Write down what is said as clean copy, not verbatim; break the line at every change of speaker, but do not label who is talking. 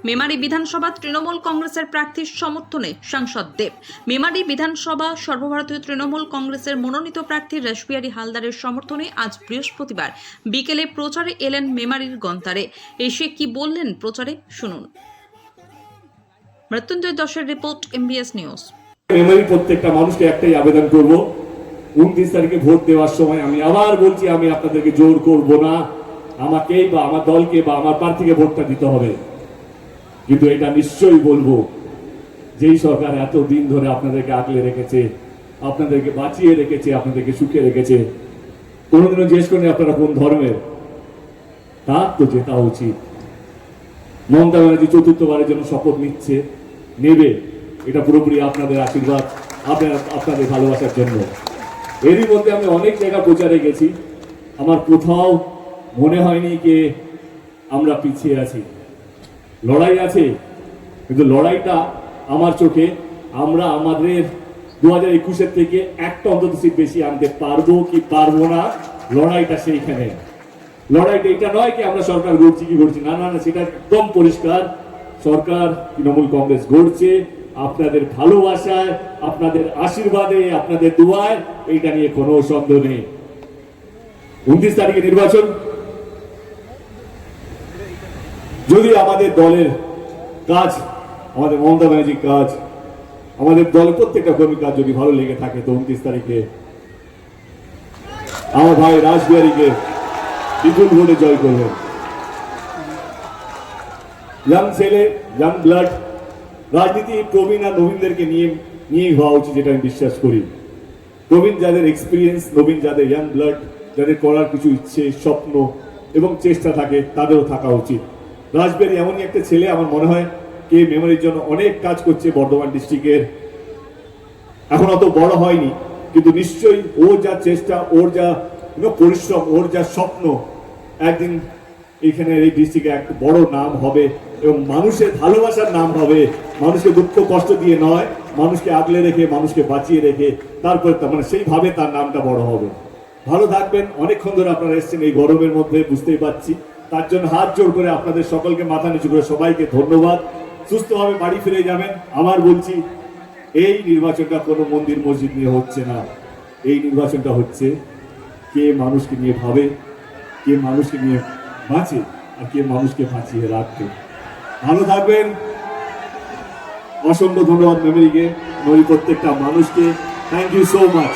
মেমারি বিধানসভা তৃণমূল কংগ্রেসের প্রার্থীর সমর্থনে সাংসদ দেব। মেমারি বিধানসভা সর্বভারতীয় তৃণমূল কংগ্রেসের মনোনীত প্রার্থী রাসবিহারী হালদারের সমর্থনে আজ বৃহস্পতিবার বিকেলে প্রচারে এলেন মেমারির গন্তারে। এসে কি বললেন প্রচারে শুনুন। মৃত্যুঞ্জয় দাসের রিপোর্ট, MBS নিউজ।
মেমারি প্রত্যেকটা মানুষকে একটাই আবেদন করব, 29 তারিখে ভোট দেওয়ার সময় আমি আবার বলছি, আমি আপনাদেরকে জোর করব না, আমাকেই বা আমার দলকে বা আমার প্রার্থীকে ভোটটা দিতে হবে। কিন্তু এটা নিশ্চয়ই বলবো, যেই সরকার এত দিন ধরে আপনাদেরকে আগলে রেখেছে, আপনাদেরকে বাঁচিয়ে রেখেছে, আপনাদেরকে সুখে রেখেছে, কোনোদিনও জিজ্ঞেস করেন আপনারা কোন ধর্মের, তার তো জেতা উচিত। মমতা ব্যানার্জি চতুর্থবারের জন্য শপথ নেবে, এটা পুরোপুরি আপনাদের আশীর্বাদ, আপনাদের ভালোবাসার জন্য। এরই মধ্যে আমি অনেক জায়গা প্রচারে গেছি, আমার কোথাও মনে হয়নি যে আমরা পিছিয়ে আছি। লড়াই আছে, কিন্তু লড়াইটা আমার চোখে আমরা আমাদের 2021-এর থেকে একটা অন্তত সিট বেশি আনতে পারবো কি পারবো না, লড়াইটা সেইখানে। লড়াইটা এটা নয় কি আমরা সরকার গড়ছি কি গড়ছি না, না না, সেটা একদম পরিষ্কার। সরকার তৃণমূল কংগ্রেস গড়ছে আপনাদের ভালোবাসায়, আপনাদের আশীর্বাদে, আপনাদের দোয়ায়, এইটা নিয়ে কোনো সন্দেহ নেই। 29 তারিখে নির্বাচন, যদি আমাদের দলের কাজ, আমাদের মমতা ব্যানার্জির কাজ, আমাদের দলের প্রত্যেকটা কর্মীর কাজ যদি ভালো লেগে থাকে, তো 29 তারিখে আমার ভাই রাসবিহারীকে বিপুল ভোটে জয় করবেন। ইয়াং ছেলে, ইয়াং ব্লাড, রাজনীতি প্রবীণ আর নবীনদেরকে নিয়েই হওয়া উচিত, যেটা আমি বিশ্বাস করি। প্রবীণ যাদের এক্সপিরিয়েন্স, নবীন যাদের ইয়াং ব্লাড, যাদের করার কিছু ইচ্ছে, স্বপ্ন এবং চেষ্টা থাকে, তাদেরও থাকা উচিত। রাসবিহারী এমনই একটা ছেলে, আমার মনে হয় কে মেমোরির জন্য অনেক কাজ করছে বর্ধমান ডিস্ট্রিক্টের। এখন অত বড় হয়নি, কিন্তু নিশ্চয়ই ওর যা চেষ্টা, ওর যা পরিশ্রম, ওর যা স্বপ্ন, একদিন এখানে এই ডিস্ট্রিক্টে একটা বড় নাম হবে এবং মানুষের ভালোবাসার নাম হবে। মানুষকে দুঃখ কষ্ট দিয়ে নয়, মানুষকে আগলে রেখে, মানুষকে বাঁচিয়ে রেখে, তারপরে মানে সেইভাবে তার নামটা বড় হবে। ভালো থাকবেন। অনেকক্ষণ ধরে আপনারা এসেছেন এই গরমের মধ্যে, বুঝতেই পারছি, তার জন্য হাত জোড় করে আপনাদের সকলকে মাথা নিচু করে সবাইকে ধন্যবাদ। সুস্থভাবে বাড়ি ফিরে যাবেন। আবার বলছি, এই নির্বাচনটা কোনো মন্দির মসজিদ নিয়ে হচ্ছে না, এই নির্বাচনটা হচ্ছে কে মানুষকে নিয়ে ভাবে, কে মানুষকে নিয়ে বাঁচে, আর কে মানুষকে বাঁচিয়ে রাখবে। ভালো থাকবেন। অসংখ্য ধন্যবাদ মেমোরিকে, প্রত্যেকটা মানুষকে। Thank you so much.